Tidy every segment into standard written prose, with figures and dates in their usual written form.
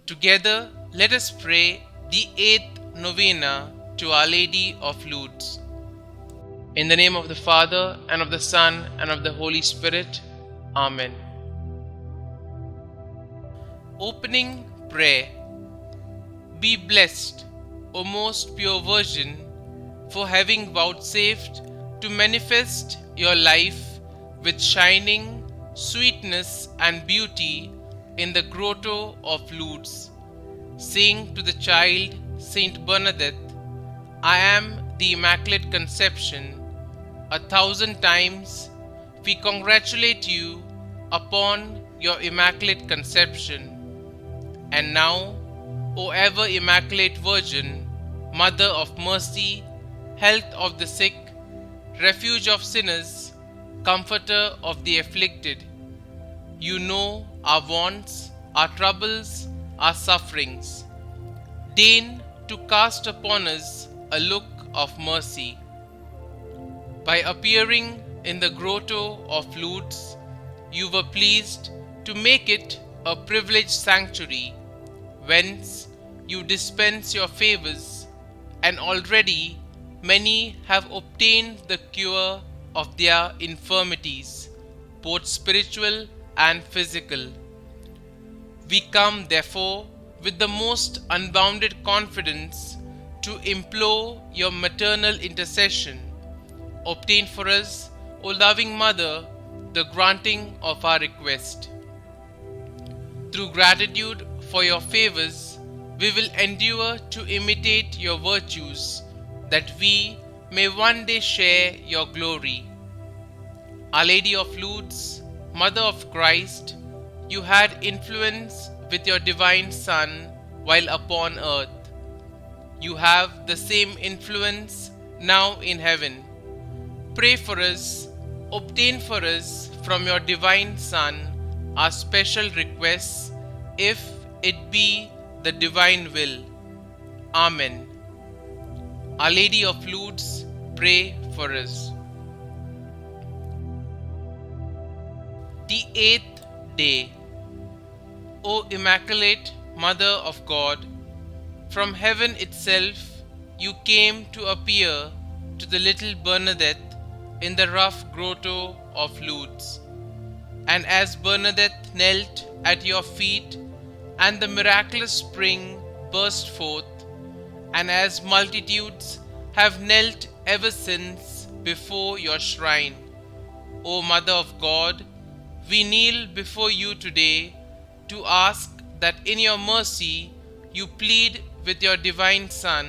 Together, let us pray the 8th Novena to Our Lady of Lourdes. In the name of the Father, and of the Son, and of the Holy Spirit. Amen. Opening Prayer. Be blessed, O most pure Virgin, for having vouchsafed to manifest your life with shining sweetness and beauty in the grotto of Lourdes, saying to the child Saint Bernadette, I am the Immaculate Conception. 1,000 times we congratulate you upon your Immaculate Conception. And now, O ever Immaculate Virgin, Mother of Mercy, Health of the sick, Refuge of sinners, Comforter of the afflicted, you know our wants, our troubles, our sufferings. Deign to cast upon us a look of mercy. By appearing in the grotto of Lourdes, you were pleased to make it a privileged sanctuary, whence you dispense your favors, and already many have obtained the cure of their infirmities, both spiritual and physical. We come, therefore, with the most unbounded confidence to implore your maternal intercession. Obtain for us, O loving Mother, the granting of our request. Through gratitude for your favors, we will endure to imitate your virtues, that we may one day share your glory. Our Lady of Lourdes, Mother of Christ, you had influence with your divine Son while upon earth. You have the same influence now in heaven. Pray for us, obtain for us from your divine Son our special requests, if it be the divine will. Amen. Our Lady of Lourdes, pray for us. The 8th day. O Immaculate Mother of God, from heaven itself you came to appear to the little Bernadette in the rough grotto of Lourdes. And as Bernadette knelt at your feet, and the miraculous spring burst forth, and as multitudes have knelt ever since before your shrine, O Mother of God, we kneel before you today to ask that in your mercy you plead with your divine Son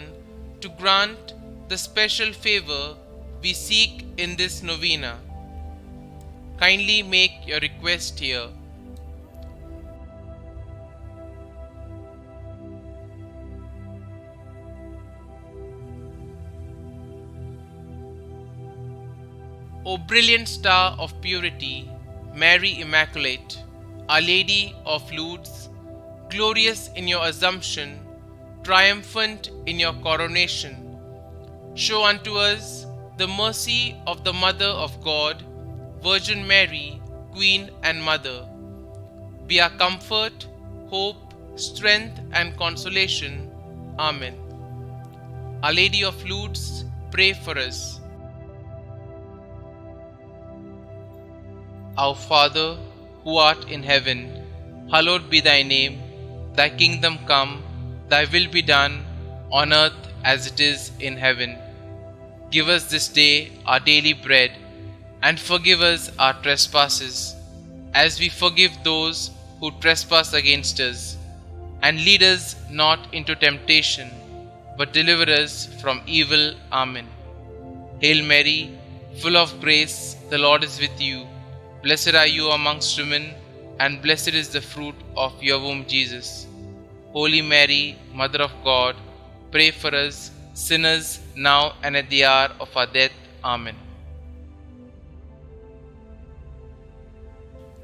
to grant the special favor we seek in this novena. Kindly make your request here. O brilliant star of purity, Mary Immaculate, Our Lady of Lourdes, glorious in your Assumption, triumphant in your coronation, show unto us the mercy of the Mother of God, Virgin Mary, Queen and Mother. Be our comfort, hope, strength and consolation. Amen. Our Lady of Lourdes, pray for us. Our Father, who art in heaven, hallowed be thy name. Thy kingdom come, thy will be done, on earth as it is in heaven. Give us this day our daily bread, and forgive us our trespasses, as we forgive those who trespass against us. And lead us not into temptation, but deliver us from evil. Amen. Hail Mary, full of grace, the Lord is with you. Blessed are you amongst women, and blessed is the fruit of your womb, Jesus. Holy Mary, Mother of God, pray for us sinners, now and at the hour of our death. Amen.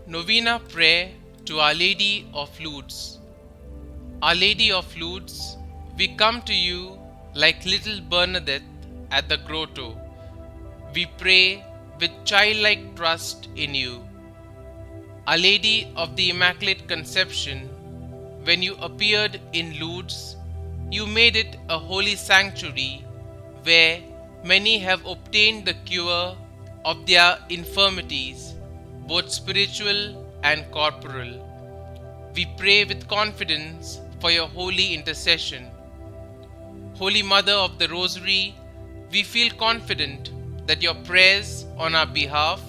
Novena Prayer to Our Lady of Lourdes. Our Lady of Lourdes, we come to you like little Bernadette at the grotto. We pray with childlike trust in you. Our Lady of the Immaculate Conception, When you appeared in Lourdes, you made it a holy sanctuary where many have obtained the cure of their infirmities, both spiritual and corporal. We pray with confidence for your holy intercession. Holy Mother of the Rosary, we feel confident that your prayers on our behalf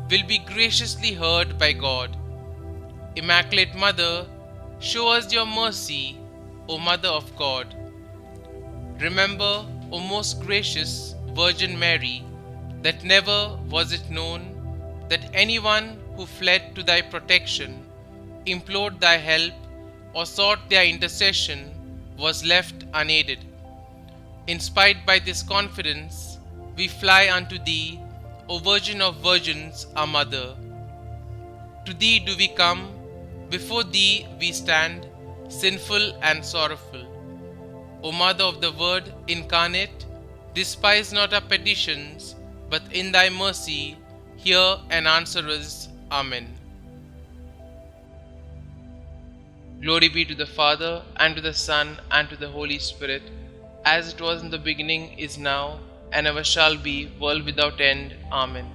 will be graciously heard by God. Immaculate Mother, show us your mercy, O Mother of God. Remember, O most gracious Virgin Mary, that never was it known that anyone who fled to thy protection, implored thy help, or sought their intercession was left unaided. Inspired by this confidence, we fly unto thee, O Virgin of Virgins, our Mother. To thee do we come, before thee we stand, sinful and sorrowful. O Mother of the Word incarnate, despise not our petitions, but in thy mercy hear and answer us. Amen. Glory be to the Father, and to the Son, and to the Holy Spirit, as it was in the beginning, is now, and ever shall be, world without end. Amen.